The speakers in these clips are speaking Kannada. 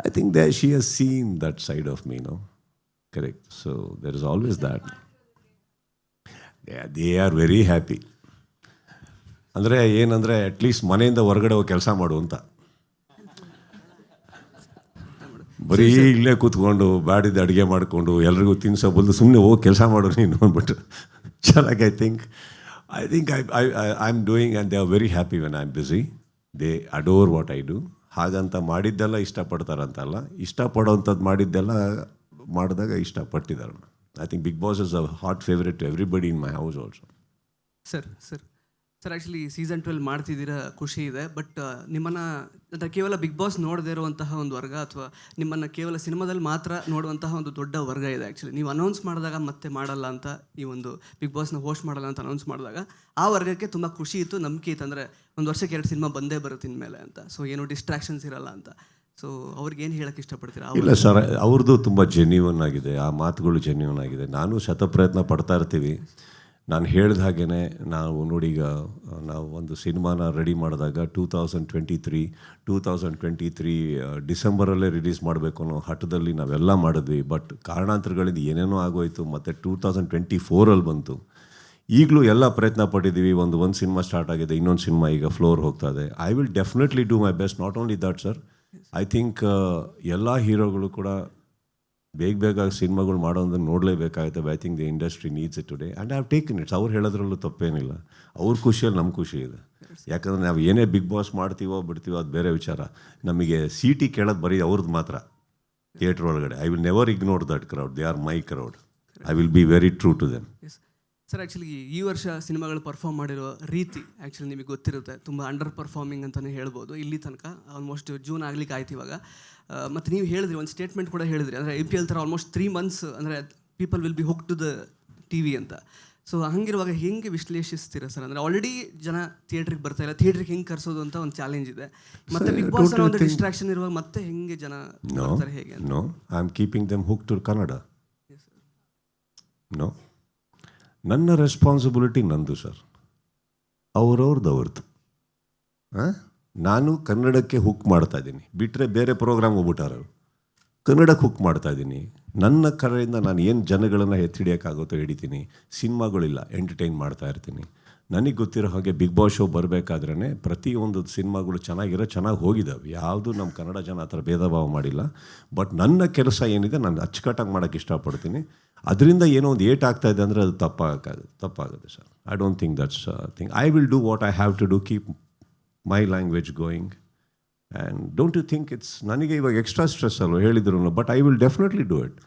I think that she has seen that side of me, no? Correct. So there is always that. Yeah, they are very happy. ಅಂದರೆ ಏನಂದರೆ ಅಟ್ಲೀಸ್ಟ್ ಮನೆಯಿಂದ ಹೊರಗಡೆ ಹೋಗಿ ಕೆಲಸ ಮಾಡು ಅಂತ. ಬರೀ ಇಲ್ಲೇ ಕೂತ್ಕೊಂಡು ಬ್ಯಾಡಿದ್ದು ಅಡುಗೆ ಮಾಡಿಕೊಂಡು ಎಲ್ರಿಗೂ ತಿನ್ಸೋ ಬದಲು ಸುಮ್ಮನೆ ಹೋಗಿ ಕೆಲಸ ಮಾಡು ನೀನು ಅಂದ್ಬಿಟ್ಟು ಚೆನ್ನಾಗಿ I think I am doing and they are very happy when I am busy. They adore what I do. ಹಾಗಂತ ಮಾಡಿದ್ದೆಲ್ಲ ಇಷ್ಟಪಡ್ತಾರಂತಲ್ಲ, ಇಷ್ಟಪಡೋವಂಥದ್ದು ಮಾಡಿದ್ದೆಲ್ಲ ಮಾಡಿದಾಗ ಇಷ್ಟಪಟ್ಟಿದ್ದಾರೆ. I think big boss is a hot favourite to everybody in my house also. Sir actually season 12 ಮಾಡ್ತಿದ್ದೀರಾ, ಖುಷಿ ಇದೆ. ಬಟ್ ನಿಮ್ಮನ್ನು ಅಂದರೆ ಕೇವಲ ಬಿಗ್ ಬಾಸ್ ನೋಡದೇ ಇರುವಂತಹ ಒಂದು ವರ್ಗ ಅಥವಾ ನಿಮ್ಮನ್ನು ಕೇವಲ ಸಿನಿಮಾದಲ್ಲಿ ಮಾತ್ರ ನೋಡುವಂತಹ ಒಂದು ದೊಡ್ಡ ವರ್ಗ ಇದೆ. ಆ್ಯಕ್ಚುಲಿ ನೀವು ಅನೌನ್ಸ್ ಮಾಡಿದಾಗ ಮತ್ತೆ ಮಾಡಲ್ಲ ಅಂತ, ಈ ಒಂದು ಬಿಗ್ ಬಾಸ್ನ ಹೋಸ್ಟ್ ಮಾಡಲ್ಲ ಅಂತ ಅನೌನ್ಸ್ ಮಾಡಿದಾಗ ಆ ವರ್ಗಕ್ಕೆ ತುಂಬ ಖುಷಿ ಇತ್ತು, ನಂಬಿಕೆ ಇತ್ತು. ಅಂದರೆ ಒಂದು ವರ್ಷಕ್ಕೆ 2 ಸಿನಿಮಾ ಬಂದೇ ಬರುತ್ತೆ ಇನ್ಮೇಲೆ ಅಂತ. ಸೊ ಏನು ಡಿಸ್ಟ್ರಾಕ್ಷನ್ಸ್ ಇರಲ್ಲ ಅಂತ. ಸೊ ಅವ್ರಿಗೆ ಏನು ಹೇಳಕ್ಕೆ ಇಷ್ಟಪಡ್ತೀರಾ? ಇಲ್ಲ ಸರ್, ಅವ್ರದ್ದು ತುಂಬ ಜೆನ್ಯೂನ್ ಆಗಿದೆ, ಆ ಮಾತುಗಳು ಜೆನ್ಯೂನ್ ಆಗಿದೆ. ನಾನು ಶತಪ್ರಯತ್ನ ಪಡ್ತಾ ಇರ್ತೀವಿ. ನಾನು ಹೇಳಿದ ಹಾಗೇ ನಾವು ನೋಡಿ, ಈಗ ನಾವು ಒಂದು ಸಿನಿಮಾನ ರೆಡಿ ಮಾಡಿದಾಗ 2023 ಡಿಸೆಂಬರಲ್ಲೇ ರಿಲೀಸ್ ಮಾಡಬೇಕು ಅನ್ನೋ ಹಠದಲ್ಲಿ ನಾವೆಲ್ಲ ಮಾಡಿದ್ವಿ. ಬಟ್ ಕಾರಣಾಂತರಗಳಿಂದ ಏನೇನೋ ಆಗೋಯಿತು, ಮತ್ತು 2024 ಬಂತು. ಈಗಲೂ ಎಲ್ಲ ಪ್ರಯತ್ನ ಪಟ್ಟಿದ್ದೀವಿ. ಒಂದು ಸಿನಿಮಾ ಸ್ಟಾರ್ಟ್ ಆಗಿದೆ, ಇನ್ನೊಂದು ಸಿನಿಮಾ ಈಗ ಫ್ಲೋರ್ ಹೋಗ್ತಾ ಇದೆ. I will definitely do my best. Not only that sir, I think ಎಲ್ಲ ಹೀರೋಗಳು ಕೂಡ ಬೇಗ ಸಿನಿಮಾಗಳು ಮಾಡೋದನ್ನು ನೋಡಲೇಬೇಕಾಗುತ್ತೆ. I think the industry needs it today and I have taken its. ಅವ್ರು ಹೇಳೋದ್ರಲ್ಲೂ ತಪ್ಪೇನಿಲ್ಲ. ಅವ್ರ ಖುಷಿಯಲ್ಲಿ ನಮ್ಮ ಖುಷಿ ಇದೆ. ಯಾಕಂದರೆ ನಾವು ಏನೇ ಬಿಗ್ ಬಾಸ್ ಮಾಡ್ತೀವೋ ಬಿಡ್ತೀವೋ ಅದು ಬೇರೆ ವಿಚಾರ. ನಮಗೆ ಸೀಟಿ ಕೇಳೋದು ಬರೀ ಅವ್ರದ್ದು ಮಾತ್ರ ಥಿಯೇಟ್ರ್ ಒಳಗಡೆ. I will never ignore that crowd. They are my crowd. I will be very true to them. Sir actually ಈ ವರ್ಷ ಸಿನಿಮಾಗಳು ಪರ್ಫಾರ್ಮ್ ಮಾಡಿರೋ ರೀತಿ ಆ್ಯಕ್ಚುಲಿ ನಿಮಗೆ ಗೊತ್ತಿರುತ್ತೆ, ತುಂಬ ಅಂಡರ್ ಪರ್ಫಾರ್ಮಿಂಗ್ ಅಂತಲೇ ಹೇಳ್ಬೋದು. ಇಲ್ಲಿ ತನಕ ಆಲ್ಮೋಸ್ಟ್ ಜೂನ್ ಆಗ್ಲಿಕ್ಕೆ ಆಯ್ತು ಇವಾಗ. ಮತ್ತು ನೀವು ಹೇಳಿದ್ರಿ, ಒಂದು ಸ್ಟೇಟ್ಮೆಂಟ್ ಕೂಡ ಹೇಳಿದ್ರಿ, ಅಂದರೆ IPL ಥರ ಆಲ್ಮೋಸ್ಟ್ 3 months ಅಂದರೆ people will be hook to the TV ಅಂತ. ಸೊ ಹಂಗಿರುವಾಗ ಹೆಂಗೆ ವಿಶ್ಲೇಷಿಸ್ತೀರಾ ಸರ್? ಅಂದರೆ ಆಲ್ರೆಡಿ ಜನ ಥಿಯೇಟ್ರಿಗೆ ಬರ್ತಾ ಇಲ್ಲ, ಥಿಯೇಟ್ರಿಗೆ ಹೆಂಗೆ ಕರ್ಸೋದು ಅಂತ ಒಂದು ಚಾಲೆಂಜ್ ಇದೆ. ಮತ್ತು ಬಿಗ್ ಬಾಸ್ ಒಂದು ಡಿಸ್ಟ್ರಾಕ್ಷನ್ ಇರುವಾಗ ಮತ್ತೆ ಹೆಂಗೆ ಜನ ಬರ್ತಾರೆ, ಹೇಗೆ? No, I am keeping them hook to Kannada. No, ನನ್ನ ರೆಸ್ಪಾನ್ಸಿಬಿಲಿಟಿ ನಂದು ಸರ್, ಅವ್ರದ್ದು. ನಾನು ಕನ್ನಡಕ್ಕೆ ಹುಕ್ ಮಾಡ್ತಾ ಇದ್ದೀನಿ, ಬಿಟ್ಟರೆ ಬೇರೆ ಪ್ರೋಗ್ರಾಮ್ ಹೋಗ್ಬಿಟ್ಟಾರ. ಕನ್ನಡಕ್ಕೆ ಹುಕ್ ಮಾಡ್ತಾ ಇದ್ದೀನಿ. ನನ್ನ ಕಡೆಯಿಂದ ನಾನು ಏನು ಜನಗಳನ್ನು ಎತ್ತಿಡಿಯೋಕ್ಕಾಗುತ್ತೋ ಹಿಡಿತೀನಿ. ಸಿನಿಮಾಗಳಿಲ್ಲ, ಎಂಟರ್ಟೈನ್ ಮಾಡ್ತಾ ಇರ್ತೀನಿ. ನನಗೆ ಗೊತ್ತಿರೋ ಹಾಗೆ ಬಿಗ್ ಬಾಸ್ ಶೋ ಬರಬೇಕಾದ್ರೇ ಪ್ರತಿಯೊಂದು ಸಿನಿಮಾಗಳು ಚೆನ್ನಾಗಿ ಹೋಗಿದ್ದಾವೆ. ಯಾವುದೂ ನಮ್ಮ ಕನ್ನಡ ಜನ ಆ ಥರ ಭೇದ ಭಾವ ಮಾಡಿಲ್ಲ. ಬಟ್ ನನ್ನ ಕೆಲಸ ಏನಿದೆ ನಾನು ಅಚ್ಚುಕಟ್ಟಾಗಿ ಮಾಡೋಕ್ಕೆ ಇಷ್ಟಪಡ್ತೀನಿ. ಅದರಿಂದ ಏನೋ ಒಂದು ಏಟ್ ಆಗ್ತಾ ಇದೆ ಅಂದರೆ ಅದು ತಪ್ಪಾಗುತ್ತೆ sir. I don't think that's thing. I will do what I have to do, keep my language going. And don't you think it's ನನಗೆ ಇವಾಗ ಎಕ್ಸ್ಟ್ರಾ ಸ್ಟ್ರೆಸ್ ಅಲ್ವ ಹೇಳಿದ್ರು. But I will definitely do it.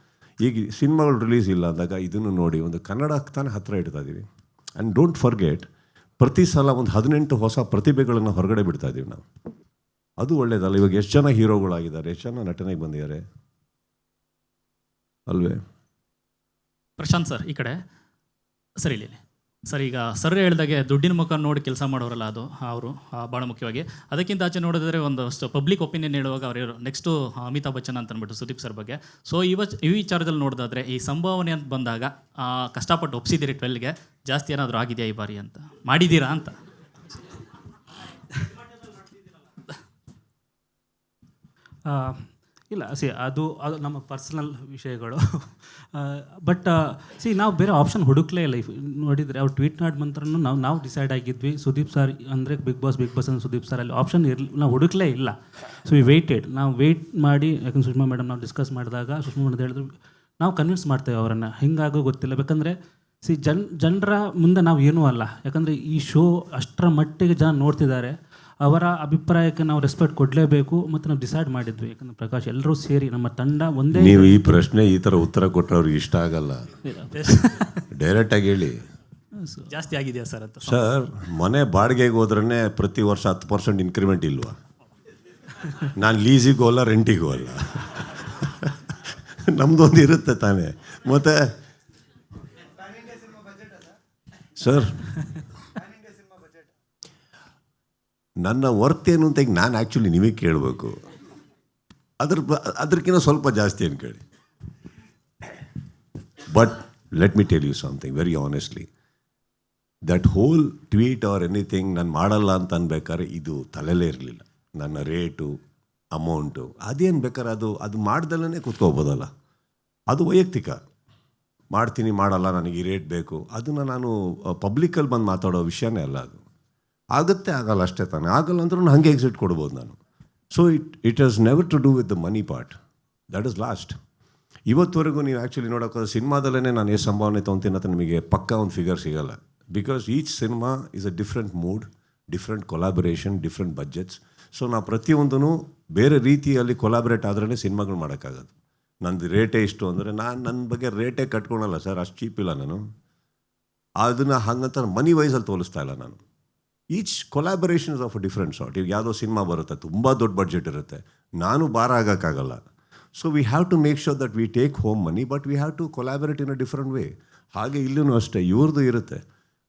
ಈಗ ಸಿನಿಮಾಗಳು ರಿಲೀಸ್ ಇಲ್ಲ ಅಂದಾಗ ಇದನ್ನು ನೋಡಿ ಒಂದು ಕನ್ನಡ ತಾನೇ ಹತ್ತಿರ ಇಡ್ತಾ ಇದ್ದೀವಿ. ಆ್ಯಂಡ್ ಡೋಂಟ್ ಫರ್ಗೆಟ್, ಪ್ರತಿ ಸಲ ಒಂದು 18 ಹೊಸ ಪ್ರತಿಭೆಗಳನ್ನು ಹೊರಗಡೆ ಬಿಡ್ತಾ ಇದ್ದೀವಿ ನಾವು. ಅದು ಒಳ್ಳೇದಲ್ಲ. ಇವಾಗ ಎಷ್ಟು ಜನ ಹೀರೋಗಳಾಗಿದ್ದಾರೆ, ಎಷ್ಟು ಜನ ನಟನೆಗೆ ಬಂದಿದ್ದಾರೆ ಅಲ್ವೇ? ಪ್ರಶಾಂತ್ ಸರ್ ಈ ಕಡೆ ಸರ್, ಇಲ್ಲಿ ಸರ್, ಈಗ ಸರ್ ಹೇಳಿದಾಗೆ ದುಡ್ಡಿನ ಮುಖ ನೋಡಿ ಕೆಲಸ ಮಾಡೋರಲ್ಲ, ಅದು ಅವರು ಭಾಳ ಮುಖ್ಯವಾಗಿ. ಅದಕ್ಕಿಂತ ಆಚೆ ನೋಡಿದ್ರೆ ಒಂದಷ್ಟು ಪಬ್ಲಿಕ್ ಒಪಿನಿಯನ್ ಹೇಳುವಾಗ ಅವರು ನೆಕ್ಸ್ಟು ಅಮಿತಾಬ್ ಬಚ್ಚನ್ ಅಂತ ಅಂದ್ಬಿಟ್ಟು ಸುದೀಪ್ ಸರ್ ಬಗ್ಗೆ. ಸೊ ಈ ವಿಚಾರದಲ್ಲಿ ನೋಡಿದಾದ್ರೆ ಈ ಸಂಭಾವನೆ ಅಂತ ಬಂದಾಗ ಕಷ್ಟಪಟ್ಟು ಒಪ್ಸಿದ್ದೀರಿ 12ಗೆ, ಜಾಸ್ತಿ ಏನಾದರೂ ಆಗಿದೆಯಾ ಈ ಬಾರಿ ಅಂತ, ಮಾಡಿದ್ದೀರಾ ಅಂತ? ಇಲ್ಲ ಅದು ನಮ್ಮ ಪರ್ಸನಲ್ ವಿಷಯಗಳು. ಬಟ್ ನಾವು ಬೇರೆ ಆಪ್ಷನ್ ಹುಡುಕ್ಲೇ ಇಲ್ಲ. ನೋಡಿದರೆ ಅವ್ರು ಟ್ವೀಟ್ ಮಾಡಿ ನಂತರ ನಾವು ಡಿಸೈಡ್ ಆಗಿದ್ವಿ ಸುದೀಪ್ ಸರ್ ಅಂದರೆ ಬಿಗ್ ಬಾಸ್ ಅಂದ್ರೆ ಸುದೀಪ್ ಸರ್, ಅಲ್ಲಿ ಆಪ್ಷನ್ ನಾವು ಹುಡುಕ್ಲೇ ಇಲ್ಲ. So we weighted. ನಾವು ವೆಯ್ಟ್ ಮಾಡಿ, ಯಾಕಂದ್ರೆ ಸುಷ್ಮಾ ಮೇಡಮ್ ನಾವು ಡಿಸ್ಕಸ್ ಮಾಡಿದಾಗ ಸುಷ್ಮಾ ಮೇಡಮ್ ಹೇಳಿದ್ರು ನಾವು ಕನ್ವಿನ್ಸ್ ಮಾಡ್ತೇವೆ ಅವರನ್ನು. ಹಿಂಗಾಗೋ ಗೊತ್ತಿಲ್ಲ, ಬೇಕಂದರೆ ಜನರ ಮುಂದೆ ನಾವು ಏನೂ ಅಲ್ಲ. ಯಾಕಂದರೆ ಈ ಶೋ ಅಷ್ಟರ ಮಟ್ಟಿಗೆ ಜನ ನೋಡ್ತಿದ್ದಾರೆ, ಅವರ ಅಭಿಪ್ರಾಯಕ್ಕೆ ನಾವು ರೆಸ್ಪೆಕ್ಟ್ ಕೊಡಲೇಬೇಕು. ಮತ್ತು ನಾವು ಡಿಸೈಡ್ ಮಾಡಿದ್ವಿ, ಯಾಕಂದರೆ ಪ್ರಕಾಶ್ ಎಲ್ಲರೂ ಸೇರಿ ನಮ್ಮ ತಂಡ ಒಂದೇ. ನೀವು ಈ ಪ್ರಶ್ನೆ ಈ ಥರ ಉತ್ತರ ಕೊಟ್ಟರೆ ಅವ್ರಿಗೆ ಇಷ್ಟ ಆಗಲ್ಲ. ಡೈರೆಕ್ಟಾಗಿ ಹೇಳಿ, ಜಾಸ್ತಿ ಆಗಿದೆಯಾ ಸರ್ ಅಂತ. ಸರ್, ಮನೆ ಬಾಡಿಗೆಗೆ ಹೋದ್ರೇ ಪ್ರತಿ ವರ್ಷ 10% ಇನ್ಕ್ರಿಮೆಂಟ್ ಇಲ್ವಾ? ನಾನು ಲೀಸಿಗೂ ಅಲ್ಲ, ರೆಂಟಿಗೂ ಅಲ್ಲ. ನಮ್ಮದೊಂದು ಇರುತ್ತೆ ತಾನೇ. ಮತ್ತು ಸರ್, ನನ್ನ ವರ್ತ್ ಏನು ಅಂತ ಈಗ ನಾನು ಆ್ಯಕ್ಚುಲಿ ನಿಮಗೆ ಕೇಳಬೇಕು. ಅದಕ್ಕಿಂತ ಸ್ವಲ್ಪ ಜಾಸ್ತಿ ಏನು ಕೇಳಿ. But let me tell you something very honestly. That whole tweet or anything ನಾನು ಮಾಡಲ್ಲ ಅಂತ ಅನ್ಬೇಕಾದ್ರೆ ಇದು ತಲೆಲೇ ಇರಲಿಲ್ಲ. ನನ್ನ ರೇಟು, ಅಮೌಂಟು ಅದೇನು ಬೇಕಾದ್ರೆ ಅದು ಮಾಡ್ದಲ್ಲೇ ಕೂತ್ಕೋಬೋದಲ್ಲ. ಅದು ವೈಯಕ್ತಿಕ. ಮಾಡ್ತೀನಿ, ಮಾಡಲ್ಲ, ನನಗೆ ಈ ರೇಟ್ ಬೇಕು, ಅದನ್ನು ನಾನು ಪಬ್ಲಿಕಲ್ಲಿ ಬಂದು ಮಾತಾಡೋ ವಿಷಯನೇ ಅಲ್ಲ ಅದು. ಆಗುತ್ತೆ, ಆಗಲ್ಲ ಅಷ್ಟೇ ತಾನೆ. ಆಗಲ್ಲ ಅಂದ್ರೂ ಹಾಗೆ ಎಕ್ಸಿಟ್ ಕೊಡ್ಬೋದು ನಾನು. So it has never to do with the money part. That is last. ಇವತ್ತುವರೆಗೂ ನೀವು ಆ್ಯಕ್ಚುಲಿ ನೋಡೋಕ್ಕೋದ್ರೆ ಸಿನಿಮಾದಲ್ಲೇ ನಾನು ಎಷ್ಟು ಸಂಭಾವನೆ ತೊಗೊತೀನಿ ಅಂತ ನಿಮಗೆ ಪಕ್ಕ ಒಂದು ಫಿಗರ್ ಸಿಗೋಲ್ಲ. Because each cinema is a different mood, different collaboration, different budgets. So ನಾವು ಪ್ರತಿಯೊಂದೂ ಬೇರೆ ರೀತಿಯಲ್ಲಿ ಕೊಲಾಬ್ರೇಟ್ ಆದ್ರೇ ಸಿನಿಮಾಗಳು ಮಾಡೋಕ್ಕಾಗೋದು. ನಂದು ರೇಟೇ ಇಷ್ಟು ಅಂದರೆ ನನ್ನ ಬಗ್ಗೆ ರೇಟೇ ಕಟ್ಕೊಳಲ್ಲ ಸರ್, ಅಷ್ಟು ಚೀಪ್ ಇಲ್ಲ ನಾನು. ಅದನ್ನು ಹಾಗಂತ ಮನಿ ವೈಸಲ್ಲಿ ತೋರಿಸ್ತಾ ಇಲ್ಲ ನಾನು. Each collaborations of a different sort. ಈಗ ಯಾವುದೋ ಸಿನಿಮಾ ಬರುತ್ತೆ, ತುಂಬ ದೊಡ್ಡ ಬಡ್ಜೆಟ್ ಇರುತ್ತೆ, ನಾನು ಭಾರ ಆಗೋಕ್ಕಾಗಲ್ಲ. So we have to make sure that we take home money, but we have to collaborate in a different way. ಹಾಗೆ ಇಲ್ಲೂ ಅಷ್ಟೇ, ಇವ್ರದ್ದು ಇರುತ್ತೆ.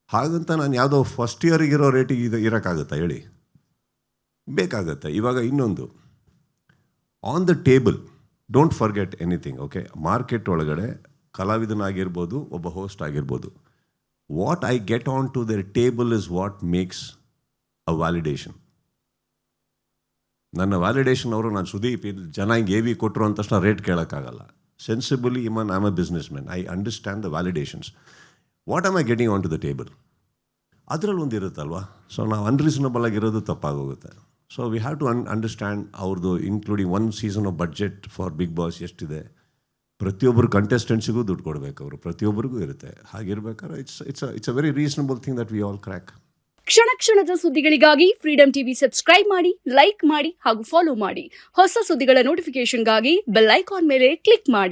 ಹಾಗಂತ ನಾನು ಯಾವುದೋ ಫಸ್ಟ್ ಇಯರಿಗಿರೋ ರೇಟಿಗೆ ಇರೋಕ್ಕಾಗುತ್ತಾ ಹೇಳಿ? ಬೇಕಾಗತ್ತೆ. ಇವಾಗ ಇನ್ನೊಂದು, on the table don't forget anything. Okay, market ಒಳಗಡೆ ಕಲಾವಿದನಾಗಿರ್ಬೋದು, ಒಬ್ಬ ಹೋಸ್ಟ್ ಆಗಿರ್ಬೋದು, what I get on to their table is what makes a validation. ನನ್ನ ವ್ಯಾಲಿಡೇಷನ್ ಅವರು ನಾನು ಸುದೀಪ್ ಇದು ಜನ ಹಿಂಗೆ ಎ ವಿ ಕೊಟ್ಟರು ಅಂದ ತಕ್ಷಣ ರೇಟ್ ಕೇಳೋಕ್ಕಾಗಲ್ಲ. Sensibly I am a business man, I understand the validations. What am I getting on to the table? ಅದರಲ್ಲಿ ಒಂದು ಇರುತ್ತಲ್ವಾ. ಸೊ ನಾವು ಅನ್ರೀಸನಬಲ್ ಆಗಿರೋದು ತಪ್ಪಾಗೋಗುತ್ತೆ. So we have to understand ಅವ್ರದ್ದು, including 1 season of budget for big boss ಎಷ್ಟಿದೆ. ಪ್ರತಿಯೊಬ್ಬರು ಕಂಟೆಸ್ಟೆಂಟ್ಸಿಗೂ ದುಡ್ಡು ಕೊಡಬೇಕು, ಅವರು ಪ್ರತಿಯೊಬ್ಬರಿಗೂ ಇರುತ್ತೆ. ಹಾಗಿರ್ಬೇಕಾದ್ರೆ it's a very reasonable thing that we all crack. ಕ್ಷಣ ಕ್ಷಣದ ಸುದ್ದಿಗಳಿಗಾಗಿ ಫ್ರೀಡಮ್ ಟಿವಿ ಸಬ್ಸ್ಕ್ರೈಬ್ ಮಾಡಿ, ಲೈಕ್ ಮಾಡಿ ಹಾಗೂ ಫಾಲೋ ಮಾಡಿ. ಹೊಸ ಸುದ್ದಿಗಳ ನೋಟಿಫಿಕೇಶನ್ಗಾಗಿ ಬೆಲ್ ಐಕಾನ್ ಮೇಲೆ ಕ್ಲಿಕ್ ಮಾಡಿ.